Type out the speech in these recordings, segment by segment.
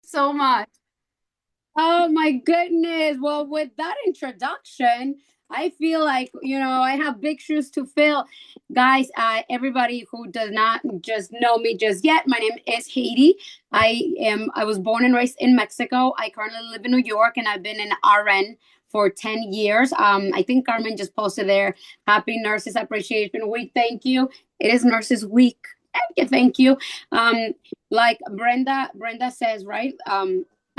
so much. Oh my goodness. Well, with that introduction, I feel like, I have big shoes to fill. Guys, everybody who does not just know me just yet, my name is Haiti. I was born and raised in Mexico. I currently live in New York and I've been an RN for 10 years. I think Carmen just posted there, Happy Nurses Appreciation Week. Thank you. It is Nurses Week. Thank you. Um, like Brenda says, right?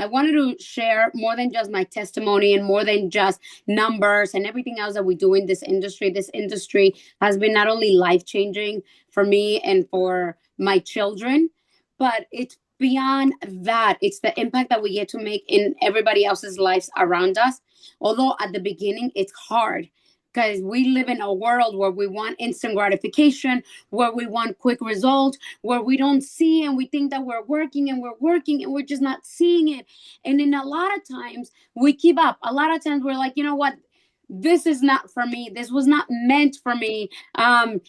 I wanted to share more than just my testimony and more than just numbers and everything else that we do in this industry. This industry has been not only life changing for me and for my children, but it's beyond that. It's the impact that we get to make in everybody else's lives around us. Although at the beginning, it's hard because we live in a world where we want instant gratification, where we want quick results, where we don't see and we think that we're working and we're just not seeing it. And in a lot of times we keep up. A lot of times we're like, you know what? This is not for me. This was not meant for me.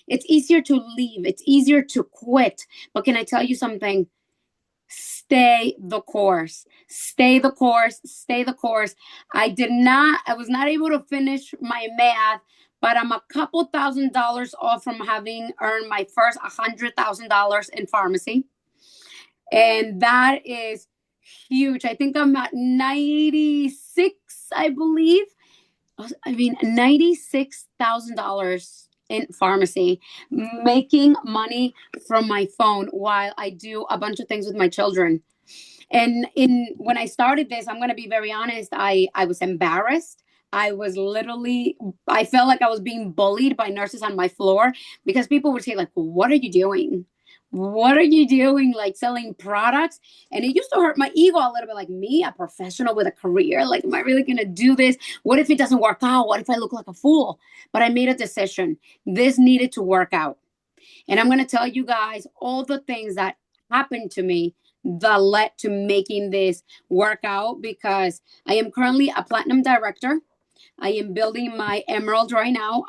It's easier to leave. It's easier to quit. But can I tell you something? Stay the course. Stay the course. Stay the course. I was not able to finish my math, but I'm a couple $1,000s off from having earned my first $100,000 in pharmacy. And that is huge. I think I'm at 96, I believe. I mean, $96,000 in pharmacy, making money from my phone while I do a bunch of things with my children. And in when I started this, I'm going to be very honest, I was embarrassed. I felt like I was being bullied by nurses on my floor because people would say like, "What are you doing? What are you doing like selling products?" And it used to hurt my ego a little bit, like me, a professional with a career, like am I really going to do this? What if it doesn't work out? What if I look like a fool? But I made a decision. This needed to work out. And I'm going to tell you guys all the things that happened to me that led to making this work out because I am currently a platinum director. I am building my emerald right now.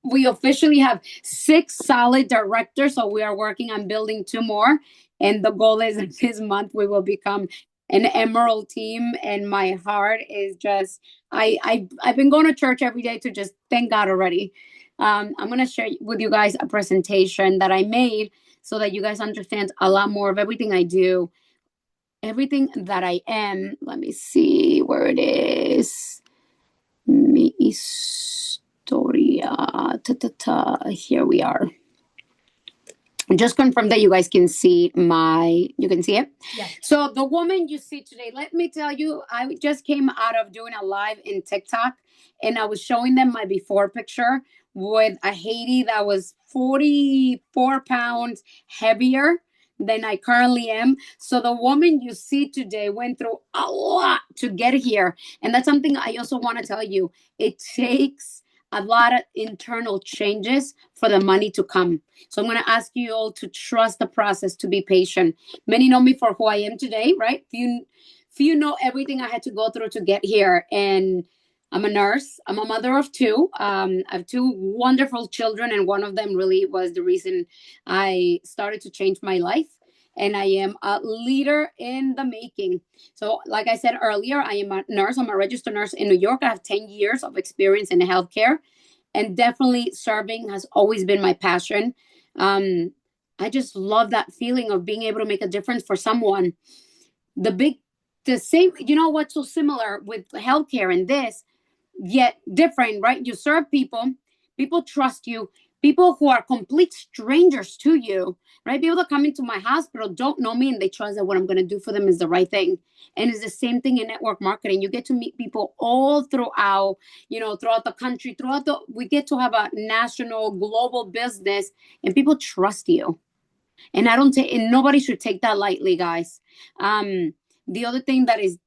We officially have 6 solid directors, so we are working on building 2 more. And the goal is that this month we will become an emerald team. And my heart is just I've been going to church every day to just thank God already. I'm gonna share with you guys a presentation that I made so that you guys understand a lot more of everything I do, everything that I am. Let me see where it is. Mi historia. Ta, ta, ta. Here we are. Just confirm that you guys can see you can see it. Yes. So the woman you see today, let me tell you, I just came out of doing a live in TikTok and I was showing them my before picture with a Haiti that was 44 pounds heavier than I currently am. So the woman you see today went through a lot to get here. And that's something I also want to tell you. It takes a lot of internal changes for the money to come. So I'm going to ask you all to trust the process, to be patient. Many know me for who I am today, right? Few know everything I had to go through to get here. And I'm a nurse. I'm a mother of two. I have 2 wonderful children, and one of them really was the reason I started to change my life. And I am a leader in the making. So, like I said earlier, I am a nurse. I'm a registered nurse in New York. I have 10 years of experience in healthcare, and definitely serving has always been my passion. Um, I just love that feeling of being able to make a difference for someone. The big, the same, you know what's so similar with healthcare and this, yet different, right? You serve people, people trust you, people who are complete strangers to you, right? People that come into my hospital don't know me and they trust that what I'm going to do for them is the right thing. And it's the same thing in network marketing. You get to meet people all throughout, throughout the country, we get to have a national, global business and people trust you. And and nobody should take that lightly, guys. The other thing that is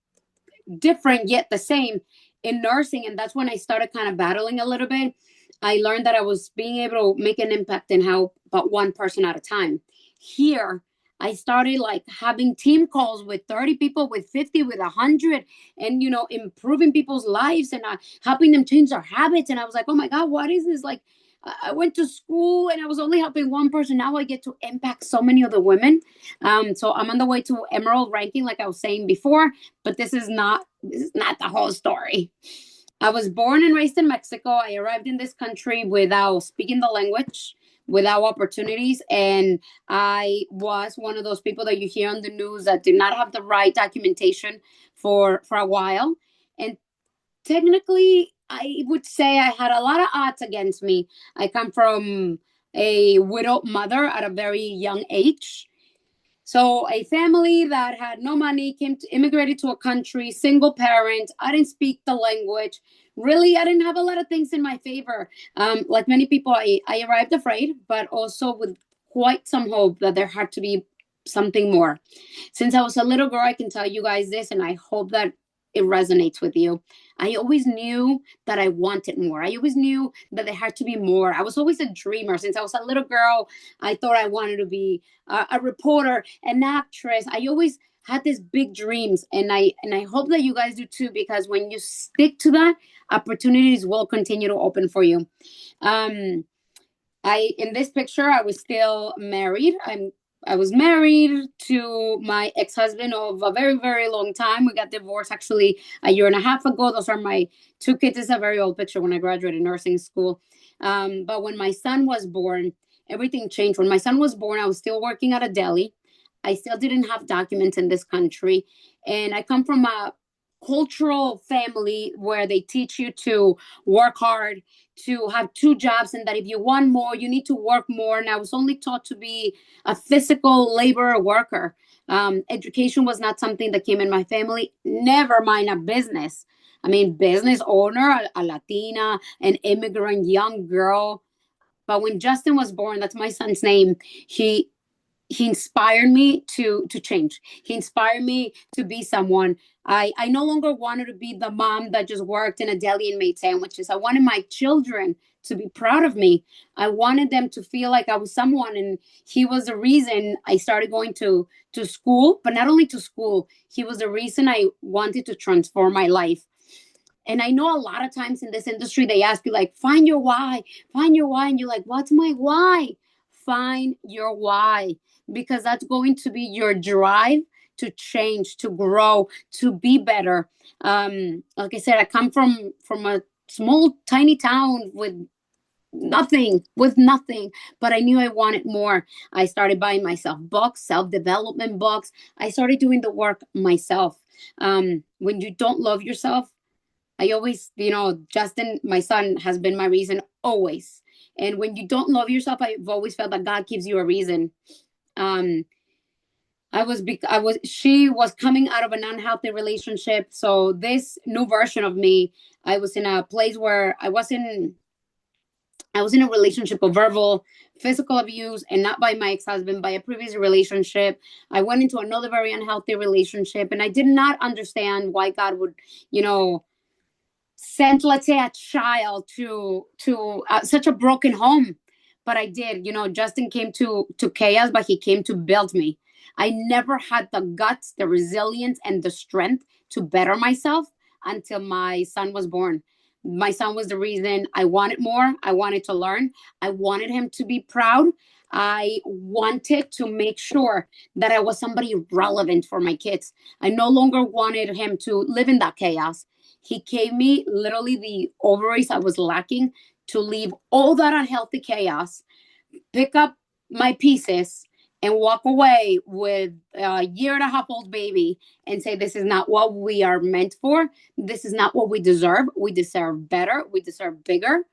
different yet the same in nursing, and that's when I started kind of battling a little bit. I learned that I was being able to make an impact and help but one person at a time. Here I started like having team calls with 30 people, with 50, with 100, and improving people's lives and helping them change their habits. And I was like, oh my God, what is this? Like, I went to school and I was only helping one person. Now I get to impact so many other women. So I'm on the way to emerald ranking, like I was saying before, but this is not the whole story. I was born and raised in Mexico. I arrived in this country without speaking the language, without opportunities, and I was one of those people that you hear on the news that did not have the right documentation for a while. And technically, I would say I had a lot of odds against me. I come from a widowed mother at a very young age. So a family that had no money immigrated to a country, single parent. I didn't speak the language. Really, I didn't have a lot of things in my favor. Like many people, I arrived afraid, but also with quite some hope that there had to be something more. Since I was a little girl, I can tell you guys this, and I hope that it resonates with you. I always knew that I wanted more. I always knew that there had to be more. I was always a dreamer. Since I was a little girl, I thought I wanted to be a reporter, an actress. I always had these big dreams, and I hope that you guys do too, because when you stick to that, opportunities will continue to open for you. Um, I in this picture, I was still married. I was married to my ex-husband of a very, very long time. We got divorced actually a year and a half ago. Those are my two kids. It's a very old picture when I graduated nursing school. But when my son was born, everything changed. When my son was born, I was still working at a deli. I still didn't have documents in this country. And I come from a cultural family where they teach you to work hard, to have two jobs, and that if you want more, you need to work more. And I was only taught to be a physical labor worker. Education was not something that came in my family, never mind a business. I mean, business owner, a Latina, an immigrant young girl. But when Justin was born, that's my son's name, he inspired me to change. He inspired me to be someone. I no longer wanted to be the mom that just worked in a deli and made sandwiches. I wanted my children to be proud of me. I wanted them to feel like I was someone, and he was the reason I started going to school. But not only to school, he was the reason I wanted to transform my life. And I know a lot of times in this industry, they ask you, like, find your why. And you're like, what's my why? Find your why, because that's going to be your drive to change, to grow, to be better. Like I said, I come from a small, tiny town with nothing, but I knew I wanted more. I started buying myself books, self-development books. I started doing the work myself. When you don't love yourself, I always, Justin, my son, has been my reason always. And when you don't love yourself, I've always felt that God gives you a reason. Um, she was coming out of an unhealthy relationship. So this new version of me, I was in a place where I was in a relationship of verbal, physical abuse, and not by my ex-husband, by a previous relationship. I went into another very unhealthy relationship, and I did not understand why God would, you know, sent, let's say, a child to such a broken home. But I did. Justin came to chaos, but he came to build me. I never had the guts, the resilience, and the strength to better myself until my son was born. My son was the reason I wanted more. I wanted to learn. I wanted him to be proud. I wanted to make sure that I was somebody relevant for my kids. I no longer wanted him to live in that chaos. He gave me literally the ovaries I was lacking to leave all that unhealthy chaos, pick up my pieces, and walk away with a year and a half old baby and say, this is not what we are meant for. This is not what we deserve. We deserve better. We deserve bigger.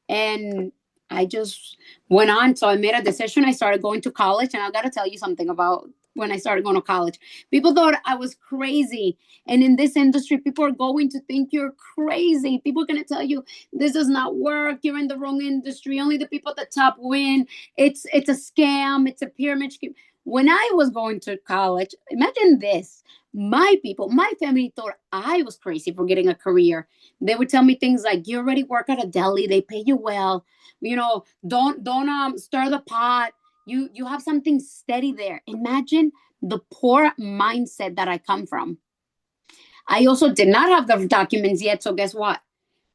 And I just went on. So I made a decision. I started going to college. And I got to tell you something about when I started going to college. People thought I was crazy. And in this industry, people are going to think you're crazy. People are going to tell you this does not work. You're in the wrong industry. Only the people at the top win. It's a scam. It's a pyramid scheme. When I was going to college, imagine this. My people, my family thought I was crazy for getting a career. They would tell me things like, you already work at a deli. They pay you well. Don't stir the pot. You have something steady there. Imagine the poor mindset that I come from. I also did not have the documents yet. So guess what?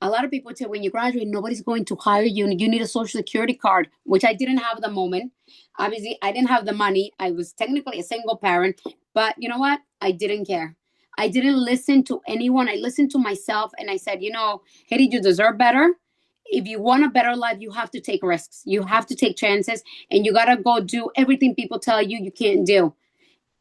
a lot of people say when you graduate, nobody's going to hire you and you need a social security card, which I didn't have at the moment. Obviously, I didn't have the money. I was technically a single parent, but you know what? I didn't care. I didn't listen to anyone. I listened to myself and I said, Hetty, you deserve better. If you want a better life, you have to take risks. You have to take chances and you got to go do everything people tell you can't do.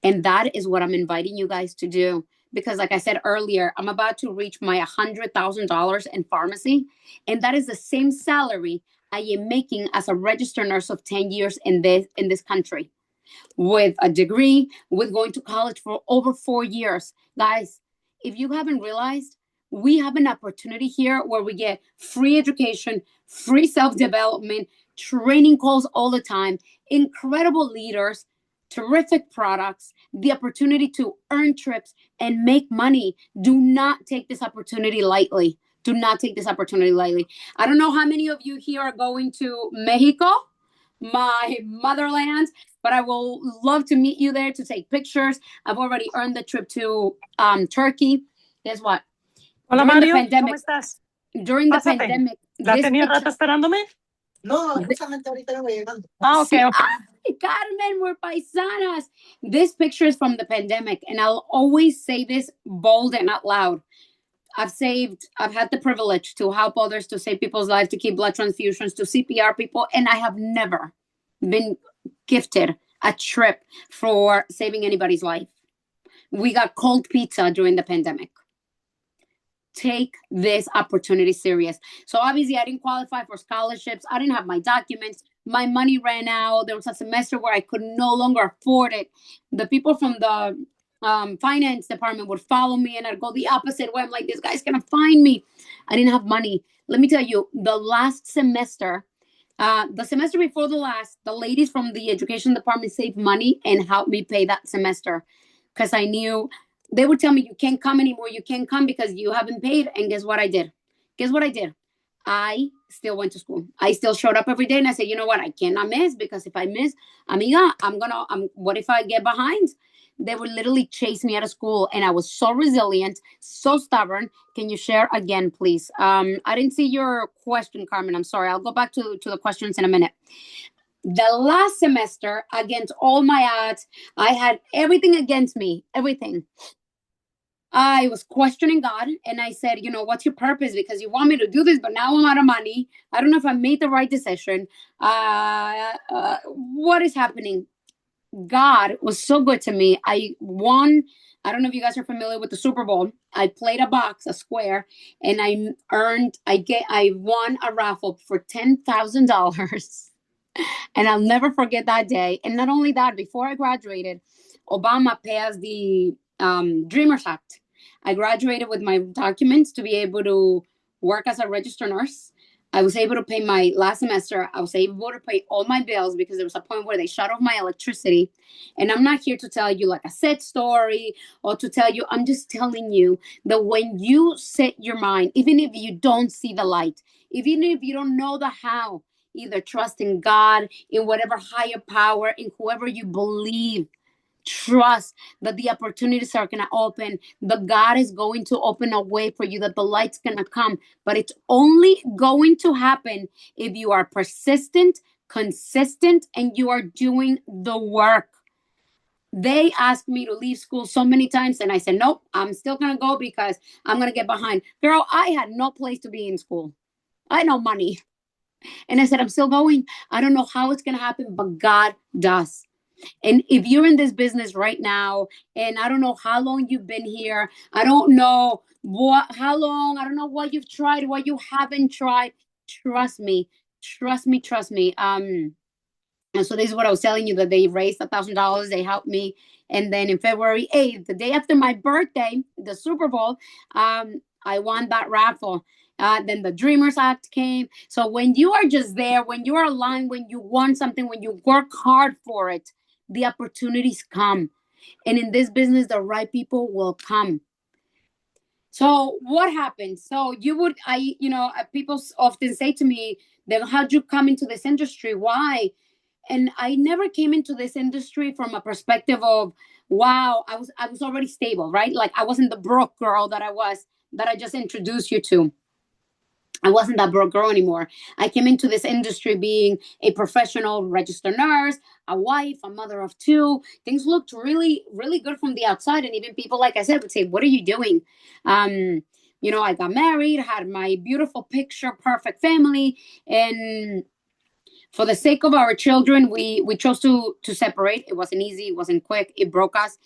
And that is what I'm inviting you guys to do. Because, like I said earlier, I'm about to reach my $100,000 in pharmacy. And that is the same salary I am making as a registered nurse of 10 years in this country, with a degree, with going to college for over 4 years. Guys, if you haven't realized, we have an opportunity here where we get free education, free self-development, training calls all the time, incredible leaders, terrific products, the opportunity to earn trips and make money. Do not take this opportunity lightly. Do not take this opportunity lightly. I don't know how many of you here are going to Mexico, my motherland, but I will love to meet you there to take pictures. I've already earned the trip to Turkey. Guess what? Hola, During Mario, the pandemic, ¿cómo estás? during the Pásate. pandemic, ¿Ya this tenía picture, rato esperándome? No, justamente ahorita no voy llegando. Ah, okay, okay. Ay, Carmen, we're paisanas. This picture is from the pandemic, and I'll always say this bold and out loud. I've had the privilege to help others, to save people's lives, to keep blood transfusions, to CPR people, and I have never been gifted a trip for saving anybody's life. We got cold pizza during the pandemic. Take this opportunity serious. So obviously I didn't qualify for scholarships. I didn't have my documents. My money ran out. There was a semester where I could no longer afford it. The people from the finance department would follow me and I'd go the opposite way. I'm like, this guy's gonna find me. I didn't have money. Let me tell you, the last semester, the semester before the last, the ladies from the education department saved money and helped me pay that semester because I knew they would tell me, you can't come anymore. You can't come because you haven't paid. And guess what I did? I still went to school. I still showed up every day and I said, you know what? I cannot miss, because if I miss, amiga, what if I get behind? They would literally chase me out of school. And I was so resilient, so stubborn. Can you share again, please? I didn't see your question, Carmen. I'm sorry. I'll go back to the questions in a minute. The last semester, against all my odds, I had everything against me, everything. I was questioning God and I said, what's your purpose? Because you want me to do this, but now I'm out of money. I don't know if I made the right decision. What is happening? God was so good to me. I won. I don't know if you guys are familiar with the Super Bowl. I played a square, and I won a raffle for $10,000. And I'll never forget that day. And not only that, before I graduated, Obama passed the Dreamers Act. I graduated with my documents to be able to work as a registered nurse. I was able to pay my last semester. I was able to pay all my bills because there was a point where they shut off my electricity. And I'm not here to tell you like a sad story or to tell you, I'm just telling you that when you set your mind, even if you don't see the light, even if you don't know the how, either trust in God, in whatever higher power, in whoever you believe. Trust that the opportunities are going to open, that God is going to open a way for you, that the light's going to come. But it's only going to happen if you are persistent, consistent, and you are doing the work. They asked me to leave school so many times, and I said, nope, I'm still going to go because I'm going to get behind. Girl, I had no place to be in school. I had no money. And I said, I'm still going. I don't know how it's going to happen, but God does. And if you're in this business right now, and I don't know how long you've been here, I don't know how long, I don't know what you've tried, what you haven't tried. Trust me. And so this is what I was telling you, that they raised $1,000. They helped me. And then in February 8th, the day after my birthday, the Super Bowl, I won that raffle. Then the Dreamers Act came. So when you are just there, when you are aligned, when you want something, when you work hard for it, the opportunities come. And in this business, the right people will come. So what happens? So people often say to me, then how'd you come into this industry? Why? And I never came into this industry from a perspective of, wow, I was already stable, right? Like I wasn't the broke girl that I just introduced you to. I wasn't that broke girl anymore. I came into this industry being a professional registered nurse, a wife, a mother of two. Things looked really, really good from the outside. And even people, like I said, would say, "What are you doing?" I got married, had my beautiful picture perfect family. And for the sake of our children, we chose to separate. It wasn't easy, it wasn't quick, it broke us.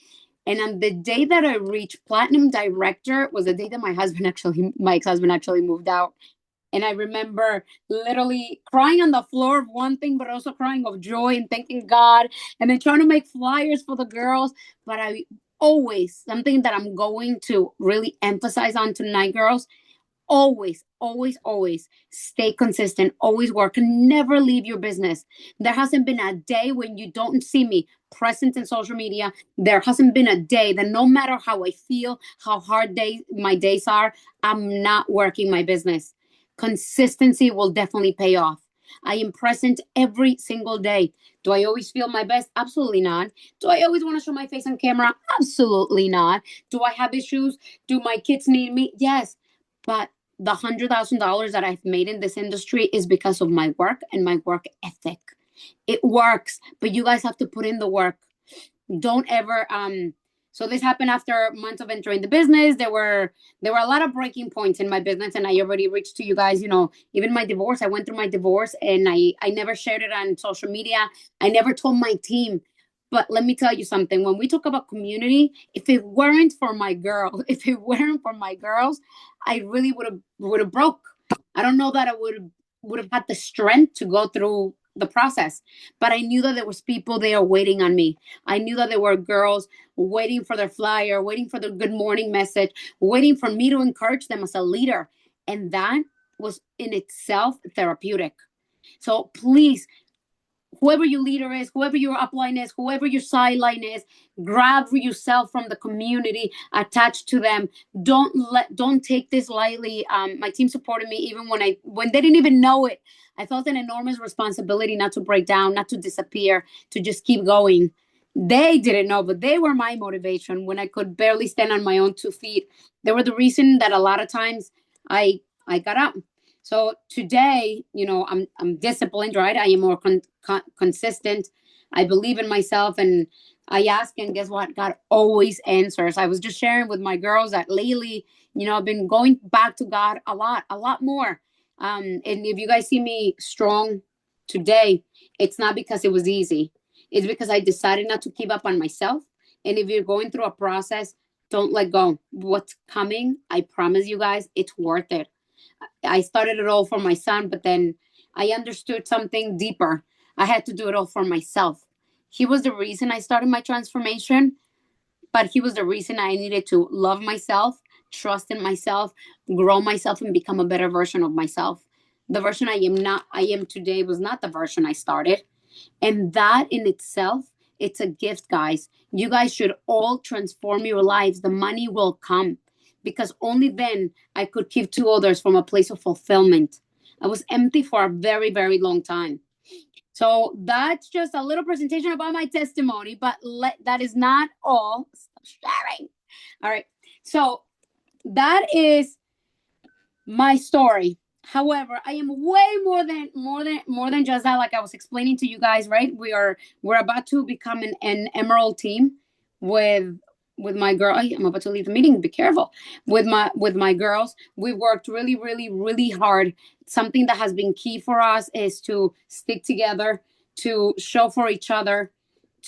And on the day that I reached platinum director was the day that my ex-husband actually moved out. And I remember literally crying on the floor of one thing, but also crying of joy and thanking God, and then trying to make flyers for the girls. But I always, something that I'm going to really emphasize on tonight, girls, always, always, always stay consistent, always work, and never leave your business. There hasn't been a day when you don't see me present in social media. There hasn't been a day that no matter how I feel, how hard my days are, I'm not working my business. Consistency will definitely pay off. I am present every single day. Do I always feel my best? Absolutely not. Do I always want to show my face on camera? Absolutely not. Do I have issues? Do my kids need me? Yes. But the $100,000 that I've made in this industry is because of my work and my work ethic. It works, but you guys have to put in the work. Don't ever so this happened after months of entering the business. There were a lot of breaking points in my business, and I already reached to you guys, even my divorce. I went through my divorce, and I never shared it on social media. I never told my team. But let me tell you something. When we talk about community, if it weren't for my girl, if it weren't for my girls, I really would have broke. I don't know that I would have had the strength to go through the process. But I knew that there was people there waiting on me. I knew that there were girls waiting for their flyer, waiting for their good morning message, waiting for me to encourage them as a leader. And that was in itself therapeutic. So please, whoever your leader is, whoever your upline is, whoever your sideline is, grab yourself from the community, attach to them. Don't take this lightly. My team supported me even when they didn't even know it. I felt an enormous responsibility not to break down, not to disappear, to just keep going. They didn't know, but they were my motivation when I could barely stand on my own 2 feet. They were the reason that a lot of times I got up. So today, I'm disciplined, right? I am more consistent. I believe in myself, and I ask, and guess what? God always answers. I was just sharing with my girls that lately, I've been going back to God a lot more. And if you guys see me strong today, it's not because it was easy. It's because I decided not to give up on myself. And if you're going through a process, don't let go. What's coming, I promise you guys, it's worth it. I started it all for my son, but then I understood something deeper. I had to do it all for myself. He was the reason I started my transformation, but he was the reason I needed to love myself, trust in myself, grow myself, and become a better version of myself. The version I am today was not the version I started. And that in itself, it's a gift, guys. You guys should all transform your lives. The money will come because only then I could give to others from a place of fulfillment. I was empty for a very, very long time. So that's just a little presentation about my testimony, but that is not all. Stop sharing. All right. So that is my story. However, I am way more than just that. Like I was explaining to you guys, right? We're about to become an emerald team with my girl. I'm about to leave the meeting. Be careful with my girls. We worked really, really, really hard. Something that has been key for us is to stick together, to show for each other,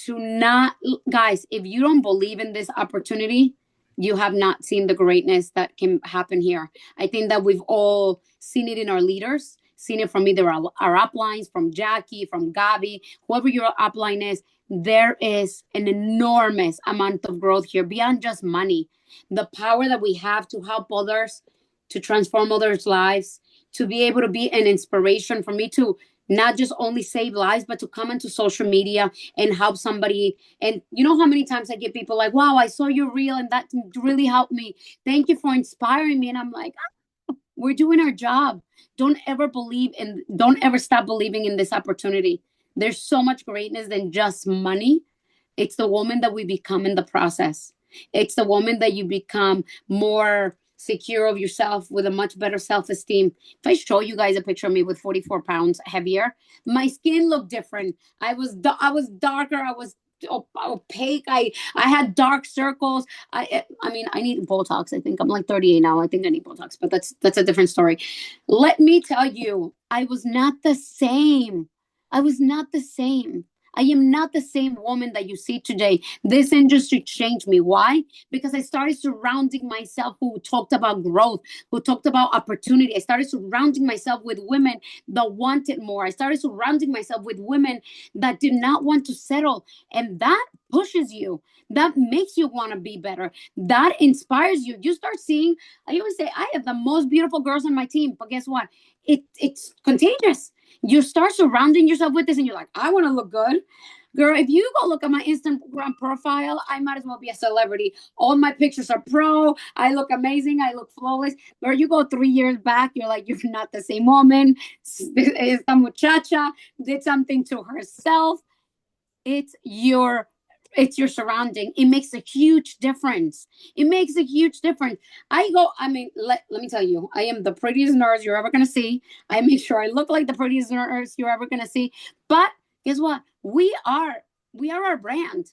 to not, guys. If you don't believe in this opportunity, you have not seen the greatness that can happen here. I think that we've all seen it in our leaders, seen it from either our uplines, from Jackie, from Gabi, whoever your upline is. There is an enormous amount of growth here beyond just money. The power that we have to help others, to transform others' lives, to be able to be an inspiration for me to not just only save lives, but to come into social media and help somebody. And you know how many times I get people like, wow, I saw your reel and that really helped me. Thank you for inspiring me. And I'm like, we're doing our job. Don't ever stop believing in this opportunity. There's so much greatness than just money. It's the woman that we become in the process. It's the woman that you become more secure of yourself, with a much better self-esteem. If I show you guys a picture of me with 44 pounds heavier, my skin looked different. I was darker. I was opaque. I had dark circles. I mean, I need Botox. I think I'm like 38 now. I think I need Botox, but that's a different story. Let me tell you, I was not the same. I was not the same. I am not the same woman that you see today. This industry changed me. Why? Because I started surrounding myself who talked about growth, who talked about opportunity. I started surrounding myself with women that wanted more. I started surrounding myself with women that did not want to settle. And that pushes you. That makes you want to be better. That inspires you. You start seeing, I always say, I have the most beautiful girls on my team. But guess what? It's contagious. You start surrounding yourself with this and you're like, I want to look good. Girl, if you go look at my Instagram profile, I might as well be a celebrity. All my pictures are pro. I look amazing. I look flawless. Girl, you go 3 years back, you're like, you're not the same woman. Esta muchacha did something to herself. It's your surrounding. It makes a huge difference. It makes a huge difference. I mean, let me tell you, I am the prettiest nurse you're ever going to see. I make sure I look like the prettiest nurse you're ever going to see. But guess what? We are our brand.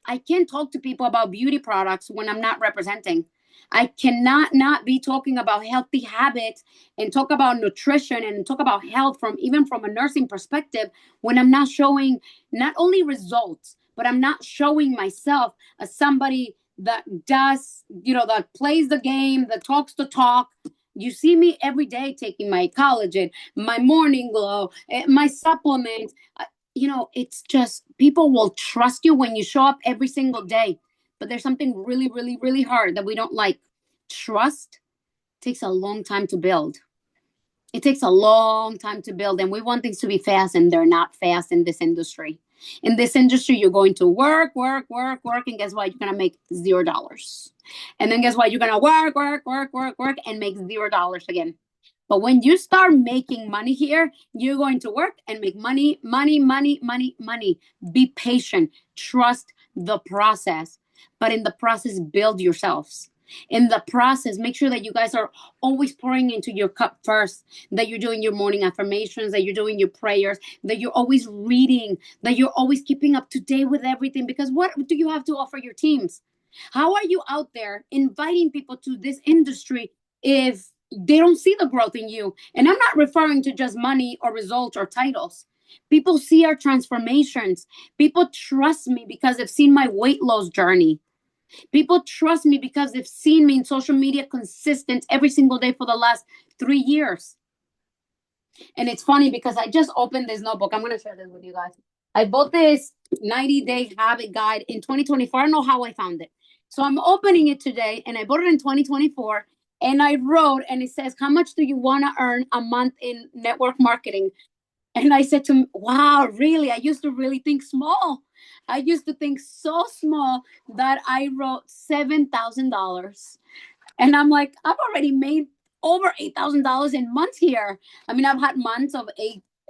I can't talk to people about beauty products when I'm not representing. I cannot not be talking about healthy habits and talk about nutrition and talk about health from even from a nursing perspective when I'm not showing not only results, but I'm not showing myself as somebody that does, that plays the game, that talks the talk. You see me every day taking my collagen, my morning glow, my supplements. It's just people will trust you when you show up every single day. But there's something really, really, really hard that we don't like. Trust takes a long time to build. It takes a long time to build, and we want things to be fast, and they're not fast in this industry. In this industry, you're going to work, work, work, work, and guess what? You're gonna make $0. And then guess what? You're gonna work, work, work, work, work, and make $0 again. But when you start making money here, you're going to work and make money, money, money, money, money. Be patient. Trust the process. But in the process, build yourselves. In the process, make sure that you guys are always pouring into your cup first, that you're doing your morning affirmations, that you're doing your prayers, that you're always reading, that you're always keeping up to date with everything. Because what do you have to offer your teams? How are you out there inviting people to this industry if they don't see the growth in you? And I'm not referring to just money or results or titles. People see our transformations. People trust me because they've seen my weight loss journey. People trust me because they've seen me in social media consistent every single day for the last 3 years. And it's funny because I just opened this notebook. I'm going to share this with you guys. I bought this 90-day habit guide in 2024. I don't know how I found it. So I'm opening it today, and I bought it in 2024. And I wrote, and it says, how much do you want to earn a month in network marketing? And I said to him, wow, really? I used to really think small. I used to think so small that I wrote $7,000. And I'm like, I've already made over $8,000 in months here. I mean, I've had months of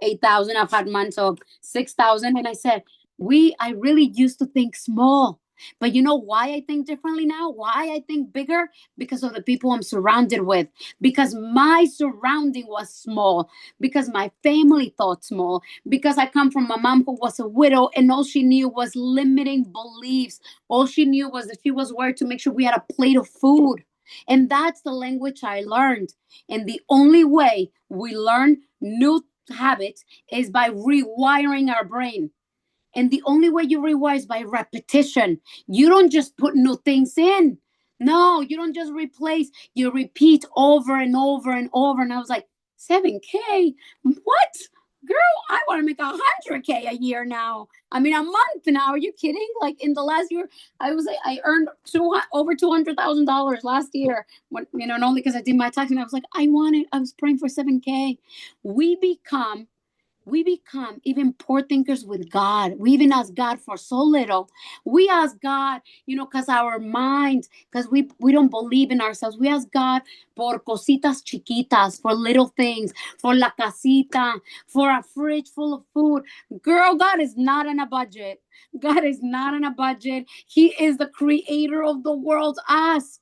8,000. I've had months of 6,000. And I said, I really used to think small. But you know why I think differently now? Why I think bigger? Because of the people I'm surrounded with. Because my surrounding was small. Because my family thought small. Because I come from a mom who was a widow and all she knew was limiting beliefs. All she knew was that she was worried to make sure we had a plate of food. And that's the language I learned. And the only way we learn new habits is by rewiring our brain. And the only way you rewire is by repetition. You don't just put new things in. No, you don't just replace. You repeat over and over and over. And I was like, 7K? What? Girl, I want to make 100K a year now. I mean, a month now. Are you kidding? Like in the last year, I earned over $200,000 last year. When, and only because I did my tax. And I was like, I was praying for 7K. We become even poor thinkers with God. We even ask God for so little. We ask God, because our minds, because we don't believe in ourselves. We ask God por cositas chiquitas, for little things, for la casita, for a fridge full of food. Girl, God is not on a budget. God is not on a budget. He is the creator of the world. Ask.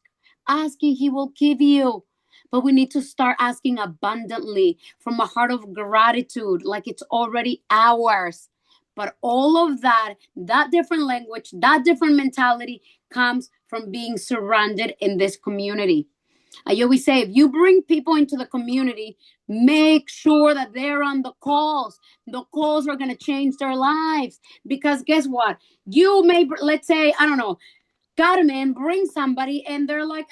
asking, he will give you. But we need to start asking abundantly from a heart of gratitude, like it's already ours. But all of that, that different language, that different mentality comes from being surrounded in this community. I always say, if you bring people into the community, make sure that they're on the calls. The calls are going to change their lives. Because guess what? You may, let's say, I don't know, Carmen brings somebody and they're like,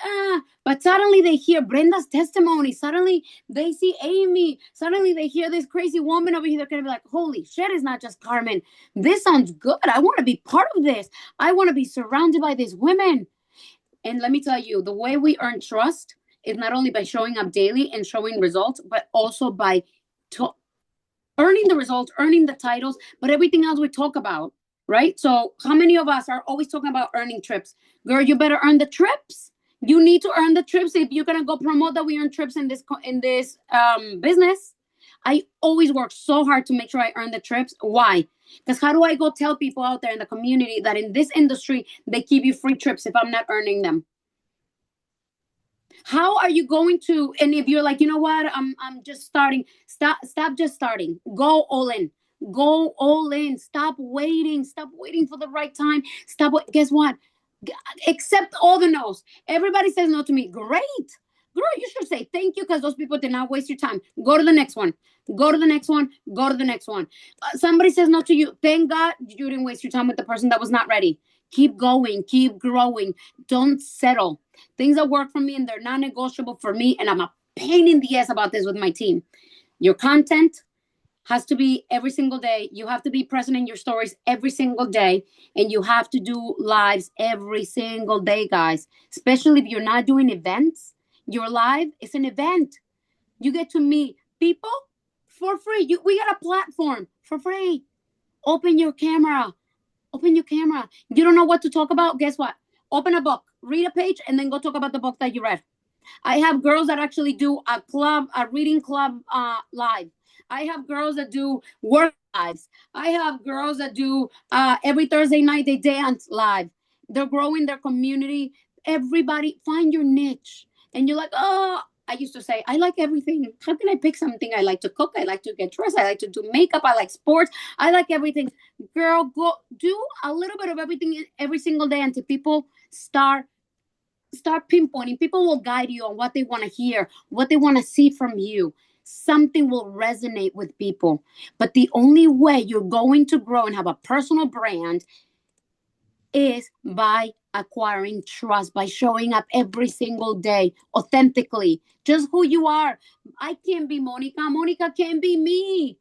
but suddenly they hear Brenda's testimony. Suddenly they see Amy. Suddenly they hear this crazy woman over here. They're going to be like, holy shit, it's not just Carmen. This sounds good. I want to be part of this. I want to be surrounded by these women. And let me tell you, the way we earn trust is not only by showing up daily and showing results, but also by earning the results, earning the titles, but everything else we talk about, right? So how many of us are always talking about earning trips? Girl, you better earn the trips. You need to earn the trips if you're gonna go promote that we earn trips in this business. I always work so hard to make sure I earn the trips. Why? Because how do I go tell people out there in the community that in this industry they give you free trips if I'm not earning them? How are you going to, and if you're like, you know what, I'm just starting, stop just starting, go all in. Go all in. Stop waiting for the right time. Guess what, accept all the no's. Everybody says no to me, great. Girl, you should say thank you, because those people did not waste your time. Go to the next one. Go to the next one. Go to the next one. Somebody says no to you, thank God you didn't waste your time with the person that was not ready. Keep going, keep growing. Don't settle. Things that work for me and they're non-negotiable for me, and I'm a pain in the ass about this with my team. Your content has to be every single day. You have to be present in your stories every single day, and you have to do lives every single day, guys. Especially if you're not doing events, your live is an event. You get to meet people for free. We got a platform for free. Open your camera. Open your camera. You don't know what to talk about? Guess what? Open a book, read a page, and then go talk about the book that you read. I have girls that actually do a reading club live. I have girls that do work lives. I have girls that do every Thursday night they dance live. They're growing their community. Everybody find your niche. And you're like, oh, I used to say, I like everything. How can I pick something? I like to cook. I like to get dressed. I like to do makeup. I like sports. I like everything. Girl, go do a little bit of everything every single day until people start pinpointing. People will guide you on what they want to hear, what they want to see from you. Something will resonate with people. But the only way you're going to grow and have a personal brand is by acquiring trust, by showing up every single day authentically, just who you are. I can't be Monica. Monica can't be me.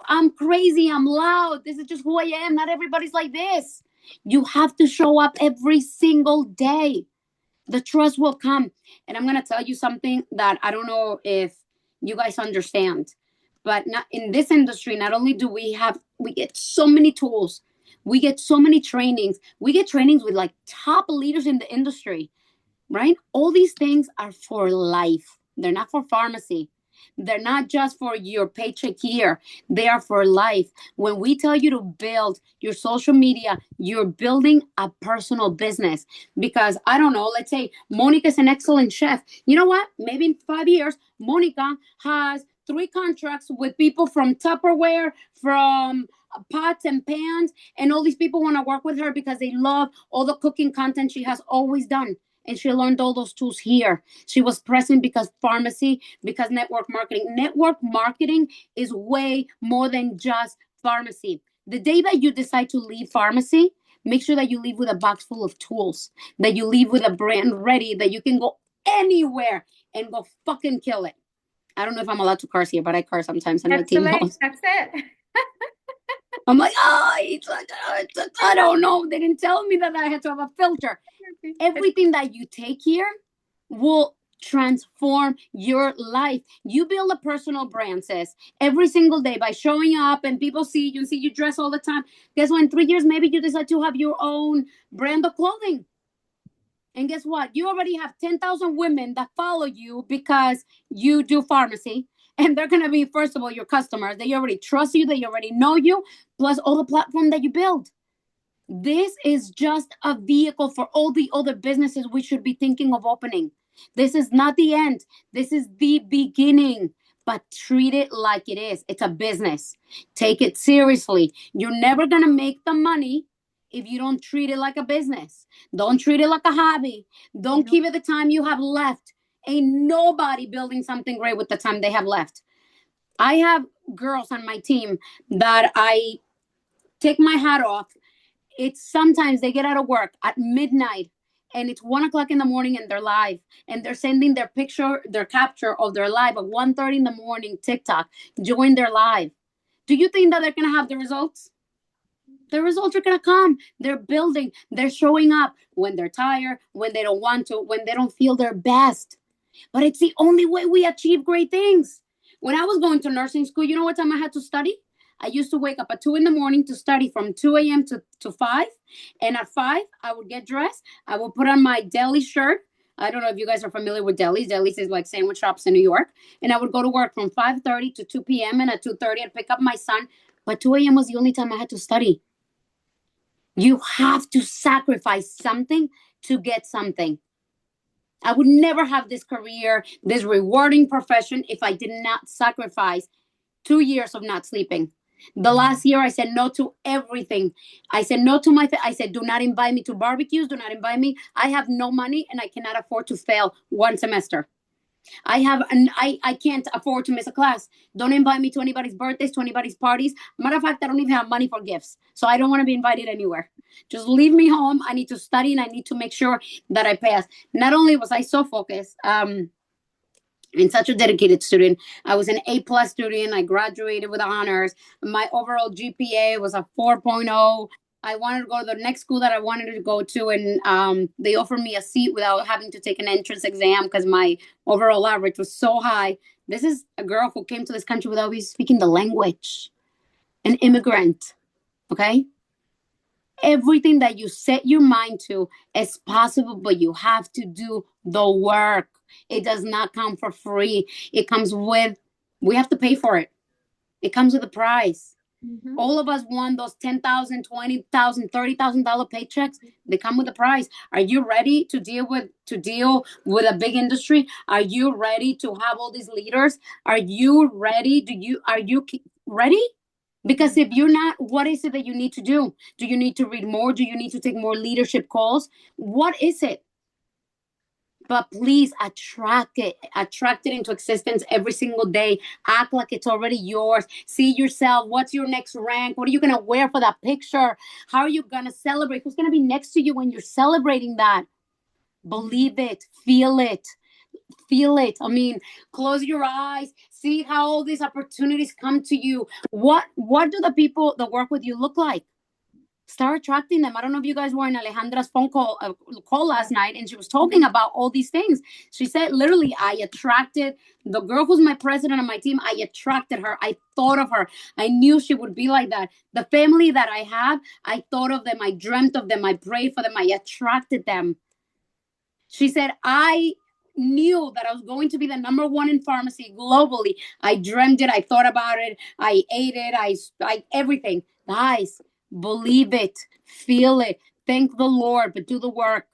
I'm crazy. I'm loud. This is just who I am. Not everybody's like this. You have to show up every single day. The trust will come. And I'm going to tell you something that I don't know if you guys understand, but not in this industry. Not only do we get so many tools, we get so many trainings, we get trainings with like top leaders in the industry, right? All these things are for life. They're not for pharmacy. They're not just for your paycheck here. They are for life. When we tell you to build your social media, you're building a personal business. Because I don't know, let's say Monica's an excellent chef. You know what? Maybe in 5 years, Monica has 3 contracts with people from Tupperware, from pots and pans, and all these people want to work with her because they love all the cooking content she has always done. And she learned all those tools here. She was present because pharmacy, because network marketing. Network marketing is way more than just pharmacy. The day that you decide to leave pharmacy, make sure that you leave with a box full of tools, that you leave with a brand ready, that you can go anywhere and go fucking kill it. I don't know if I'm allowed to curse here, but I curse sometimes, and my team knows. That's it. I'm like, I don't know. They didn't tell me that I had to have a filter. Everything that you take here will transform your life. You build a personal brand, sis, every single day by showing up, and people see you dress all the time. Guess what? In 3 years, maybe you decide to have your own brand of clothing. And guess what? You already have 10,000 women that follow you because you do pharmacy. And they're going to be, first of all, your customers. They already trust you. They already know you. Plus all the platform that you build. This is just a vehicle for all the other businesses we should be thinking of opening. This is not the end. This is the beginning. But treat it like it is. It's a business. Take it seriously. You're never going to make the money if you don't treat it like a business. Don't treat it like a hobby. Don't keep it the time you have left. Ain't nobody building something great with the time they have left. I have girls on my team that I take my hat off. It's sometimes they get out of work at midnight and it's 1 o'clock in the morning and they're live and they're sending their picture, their capture of their live at 1:30 in the morning, TikTok, join their live. Do you think that they're going to have the results? The results are going to come. They're building, they're showing up when they're tired, when they don't want to, when they don't feel their best. But it's the only way we achieve great things. When I was going to nursing school, you know what time I had to study? I used to wake up at 2 in the morning to study from 2 a.m. to 5. And at 5, I would get dressed. I would put on my deli shirt. I don't know if you guys are familiar with delis. Delis is like sandwich shops in New York. And I would go to work from 5:30 to 2 p.m. And at 2:30, I'd pick up my son. But 2 a.m. was the only time I had to study. You have to sacrifice something to get something. I would never have this career, this rewarding profession, if I did not sacrifice 2 years of not sleeping. The last year, I said no to everything. I said no to I said, do not invite me to barbecues. Do not invite me. I have no money and I cannot afford to fail one semester. I can't afford to miss a class. Don't invite me to anybody's birthdays, to anybody's parties. Matter of fact, I don't even have money for gifts. So I don't want to be invited anywhere. Just leave me home. I need to study and I need to make sure that I pass. Not only was I so focused, and such a dedicated student. I was an A+ student. I graduated with honors. My overall GPA was a 4.0. I wanted to go to the next school that I wanted to go to, and they offered me a seat without having to take an entrance exam because my overall average was so high. This is a girl who came to this country without even speaking the language, an immigrant, okay? Everything that you set your mind to is possible, but you have to do the work. It does not come for free. It comes with, we have to pay for it. It comes with a price. Mm-hmm. All of us want those $10,000, $20,000, $30,000 paychecks. They come with a price. Are you ready to deal with a big industry? Are you ready to have all these leaders? Are you ready? Are you ready? Because if you're not, what is it that you need to do? Do you need to read more? Do you need to take more leadership calls? What is it? But please attract it into existence every single day. Act like it's already yours. See yourself. What's your next rank? What are you going to wear for that picture? How are you going to celebrate? Who's going to be next to you when you're celebrating that? Believe it. Feel it. Feel it. I mean, close your eyes. See how all these opportunities come to you. What do the people that work with you look like? Start attracting them. I don't know if you guys were in Alejandra's phone call last night, and she was talking about all these things. She said, literally, I attracted the girl who's my president on my team. I attracted her. I thought of her. I knew she would be like that. The family that I have, I thought of them. I dreamt of them. I prayed for them. I attracted them. She said, I knew that I was going to be the #1 in pharmacy globally. I dreamt it. I thought about it. I ate it. I everything. Guys, believe it, feel it, thank the Lord, but do the work.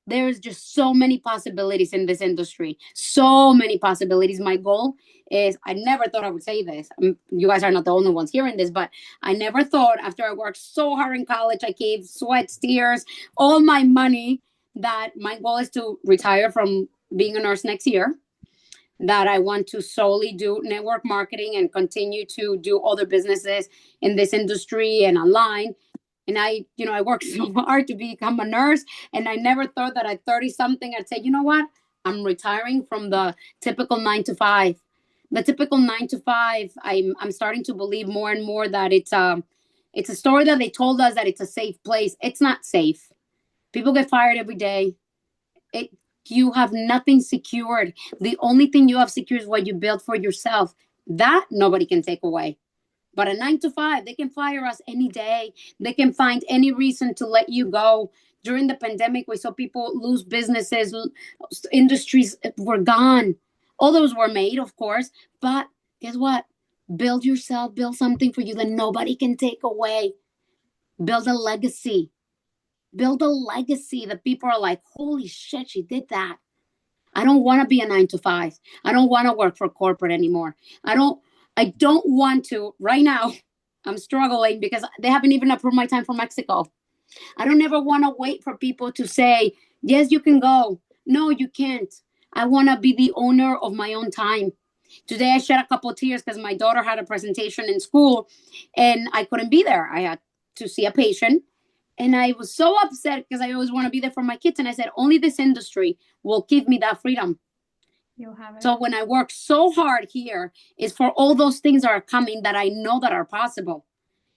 There is just so many possibilities in this industry. So many possibilities. My goal is, I never thought I would say this. You guys are not the only ones hearing this, but I never thought after I worked so hard in college, I gave sweat, tears, all my money, that my goal is to retire from being a nurse next year. That I want to solely do network marketing and continue to do other businesses in this industry and online. And I worked so hard to become a nurse, and I never thought that at 30 something, I'd say, you know what? I'm retiring from the typical 9 to 5. The typical 9 to 5, I'm starting to believe more and more that it's a story that they told us that it's a safe place. It's not safe. People get fired every day. You have nothing secured. The only thing you have secured is what you build for yourself. That nobody can take away. But a 9 to 5, they can fire us any day. They can find any reason to let you go. During the pandemic, we saw people lose businesses. Industries were gone. All those were made, of course. But guess what? Build yourself. Build something for you that nobody can take away. Build a legacy. Build a legacy that people are like, holy shit, she did that. I don't want to be a 9 to 5. I don't want to work for corporate anymore. I don't want to right now. I'm struggling because they haven't even approved my time for Mexico. I don't ever want to wait for people to say, yes, you can go. No, you can't. I want to be the owner of my own time. Today I shed a couple of tears because my daughter had a presentation in school and I couldn't be there. I had to see a patient. And I was so upset because I always want to be there for my kids. And I said, only this industry will give me that freedom. You'll have it. So when I work so hard here, is for all those things that are coming that I know that are possible.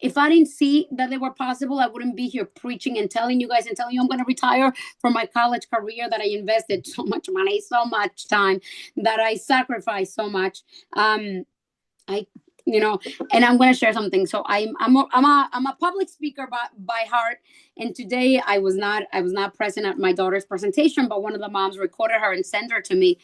If I didn't see that they were possible, I wouldn't be here preaching and telling you guys and telling you I'm going to retire from my college career that I invested so much money, so much time, that I sacrificed so much. And I'm going to share something. So I'm a public speaker by heart. And today I was not present at my daughter's presentation, but one of the moms recorded her and sent her to me.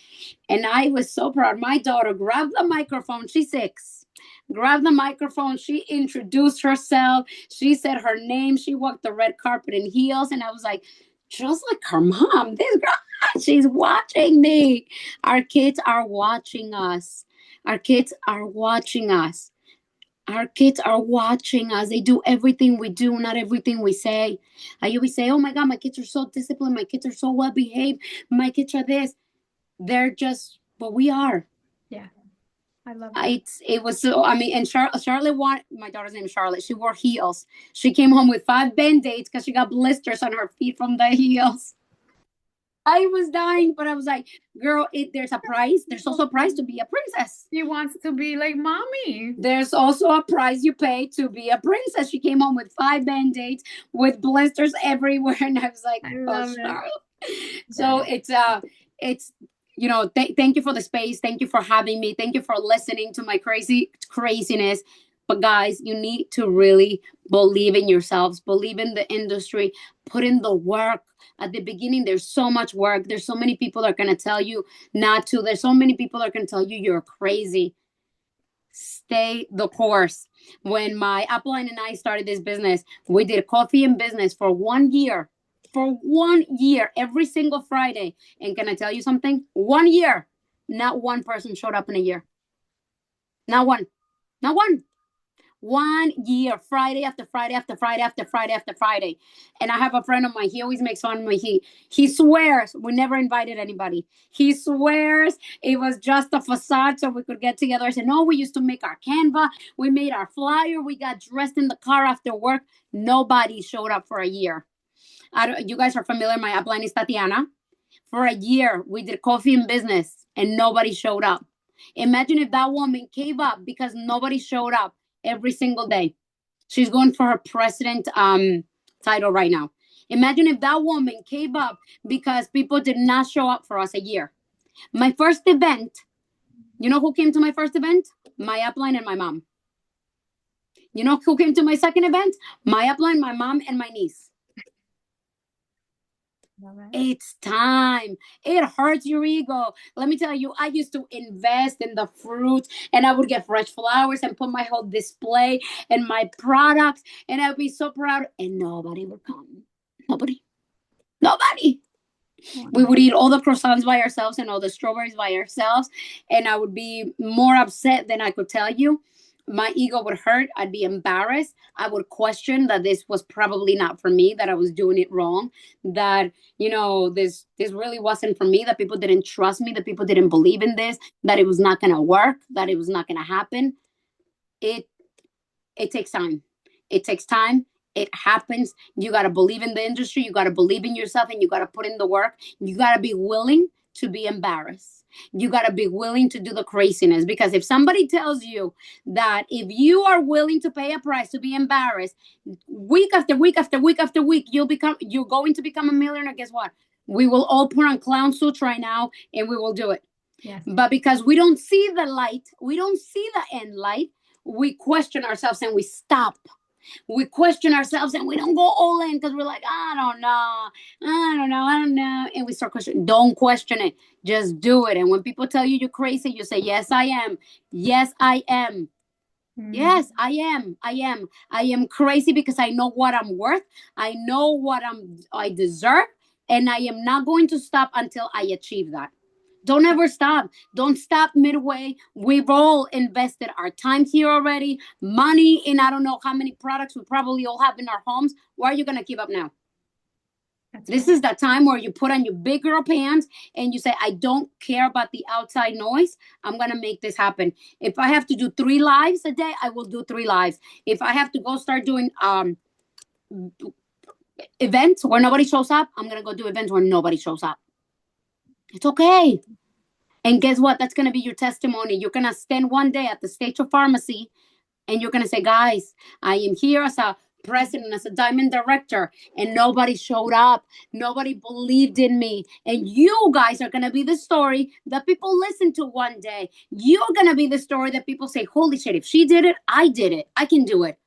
And I was so proud. My daughter grabbed the microphone. She's 6. Grabbed the microphone. She introduced herself. She said her name. She walked the red carpet in heels. And I was like, just like her mom, this girl, she's watching me. Our kids are watching us. Our kids are watching us. Our kids are watching us. They do everything we do, not everything we say. I always say, oh my God, my kids are so disciplined. My kids are so well behaved. My kids are this. They're just what we are. Yeah. I love it. It was so, and Charlotte my daughter's name is Charlotte. She wore heels. She came home with 5 Band-Aids because she got blisters on her feet from the heels. I was dying, but I was like, girl, there's a price. There's also a price to be a princess. She wants to be like mommy. There's also a price you pay to be a princess. She came home with 5 Band-Aids with blisters everywhere. And I was like, oh, Charlotte. So it's thank you for the space. Thank you for having me. Thank you for listening to my craziness. But guys, you need to really believe in yourselves, believe in the industry, put in the work. At the beginning, there's so much work. There's so many people that are going to tell you not to. There's so many people that are going to tell you you're crazy. Stay the course. When my upline and I started this business, we did coffee and business for 1 year. For 1 year, every single Friday. And can I tell you something? 1 year, not one person showed up in a year. Not one. Not one. 1 year, Friday after Friday after Friday after Friday after Friday. And I have a friend of mine. He always makes fun of me. He swears we never invited anybody. He swears it was just a facade so we could get together. I said, no, we used to make our Canva. We made our flyer. We got dressed in the car after work. Nobody showed up for a year. You guys are familiar. My upline is Tatiana. For a year, we did coffee and business and nobody showed up. Imagine if that woman gave up because nobody showed up every single day. She's going for her president title right now. Imagine if that woman gave up because people did not show up for us a year. My first event, you know who came to my first event? My upline and my mom. You know who came to my second event? My upline, my mom, and my niece. It's time. It hurts your ego. Let me tell you, I used to invest in the fruits and I would get fresh flowers and put my whole display and my products and I'd be so proud and nobody would come. Nobody. We would eat all the croissants by ourselves and all the strawberries by ourselves and I would be more upset than I could tell you. My ego would hurt. I'd be embarrassed. I would question that this was probably not for me, that I was doing it wrong, that, this really wasn't for me, that people didn't trust me, that people didn't believe in this, that it was not going to work, that it was not going to happen. It takes time. It takes time. It happens. You got to believe in the industry. You got to believe in yourself and you got to put in the work. You got to be willing to be embarrassed. You got to be willing to do the craziness because if somebody tells you that if you are willing to pay a price to be embarrassed week after week after week after week, you're going to become a millionaire. Guess what? We will all put on clown suits right now and we will do it. Yes. But because we don't see the light, we don't see the end light, we question ourselves and we stop. We question ourselves and we don't go all in because we're like, I don't know. And we start questioning. Don't question it. Just do it. And when people tell you you're crazy, you say, yes, I am. Yes, I am. Yes, I am. I am crazy because I know what I'm worth. I know what I deserve, and I am not going to stop until I achieve that. Don't ever stop. Don't stop midway. We've all invested our time here already, money in I don't know how many products we probably all have in our homes. Why are you going to give up now? This is the time where you put on your big girl pants and you say, I don't care about the outside noise. I'm going to make this happen. If I have to do 3 lives a day, I will do 3 lives. If I have to go start doing events where nobody shows up, I'm going to go do events where nobody shows up. It's okay. And guess what? That's going to be your testimony. You're going to stand one day at the stage of pharmacy and you're going to say, guys, I am here as a president, as a diamond director, and nobody showed up. Nobody believed in me. And you guys are going to be the story that people listen to one day. You're going to be the story that people say, holy shit, if she did it, I did it. I can do it.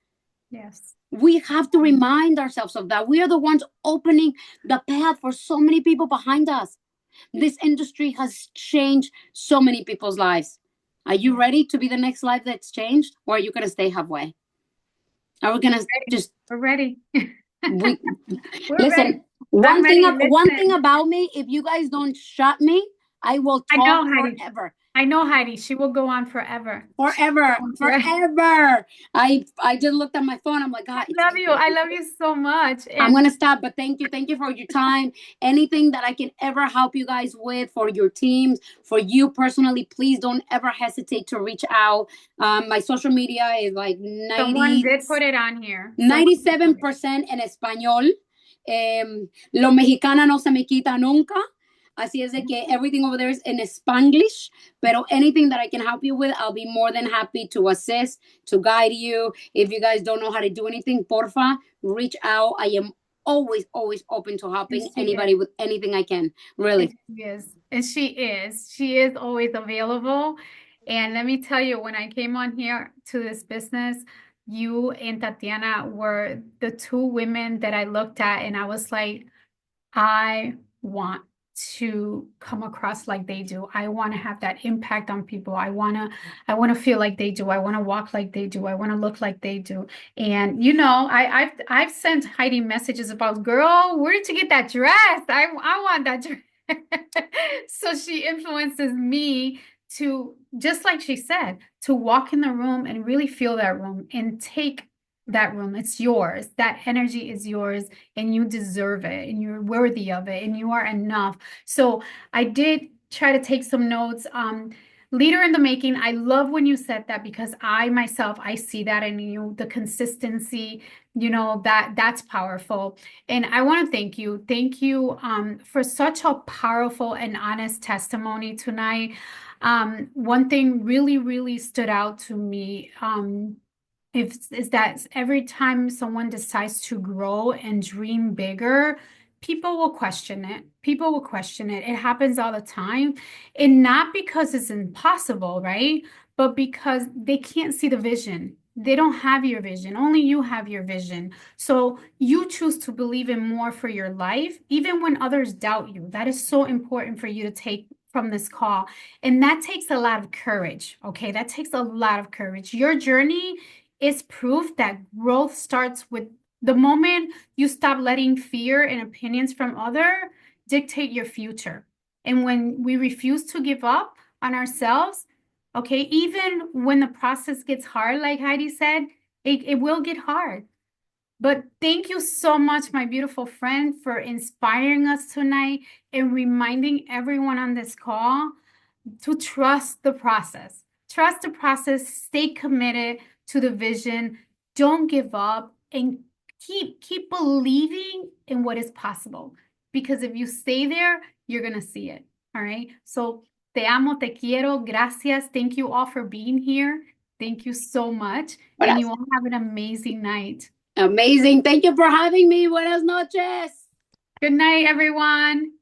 Yes. We have to remind ourselves of that. We are the ones opening the path for so many people behind us. This industry has changed so many people's lives. Are you ready to be the next life that's changed? Or are you going to stay halfway? Are we going to just... We're ready. We're listen, ready. One thing about me, if you guys don't shut me, I will talk forever. I know, Heidi. She will go on forever. Forever. I just looked at my phone. I'm like, God, I love you. I love you so much. I'm going to stop, but thank you. Thank you for your time. Anything that I can ever help you guys with for your teams, for you personally, please don't ever hesitate to reach out. My social media is like 90. Someone did put it on here. 97% en español. Lo mexicana no se me quita nunca. Así es de que everything over there is in Spanglish, pero anything that I can help you with, I'll be more than happy to assist, to guide you. If you guys don't know how to do anything, porfa, reach out. I am always open to helping anybody with anything I can, really. She is always available. And let me tell you, when I came on here to this business, you and Tatiana were the 2 women that I looked at and I was like, I want to come across like they do. I want to have that impact on people. I want to feel like they do. I want to walk like they do. I want to look like they do. And you know, I've sent Heidi messages about, girl, where did you get that dress? I want that dress. So she influences me to, just like she said, to walk in the room and really feel that room and take that room. It's yours. That energy is yours and you deserve it and you're worthy of it and you are enough. So I did try to take some notes. Leader in the making. I love when you said that because I myself, I see that in you, the consistency, you know, that's powerful. And I want to thank you. Thank you for such a powerful and honest testimony tonight. One thing really stood out to me is that every time someone decides to grow and dream bigger, people will question it. People will question it. It happens all the time. And not because it's impossible, right? But because they can't see the vision. They don't have your vision. Only you have your vision. So you choose to believe in more for your life, even when others doubt you. That is so important for you to take from this call. And that takes a lot of courage. Okay. That takes a lot of courage. Your journey is proof that growth starts with the moment you stop letting fear and opinions from others dictate your future. And when we refuse to give up on ourselves, okay, even when the process gets hard, like Heidi said, it will get hard. But thank you so much, my beautiful friend, for inspiring us tonight and reminding everyone on this call to trust the process. Trust the process, stay committed to the vision, don't give up, and keep believing in what is possible. Because if you stay there, you're going to see it. All right. So te amo, te quiero, gracias. Thank you all for being here. Thank you so much. And you all have an amazing night. Amazing. Thank you for having me. Buenas noches. Good night, everyone.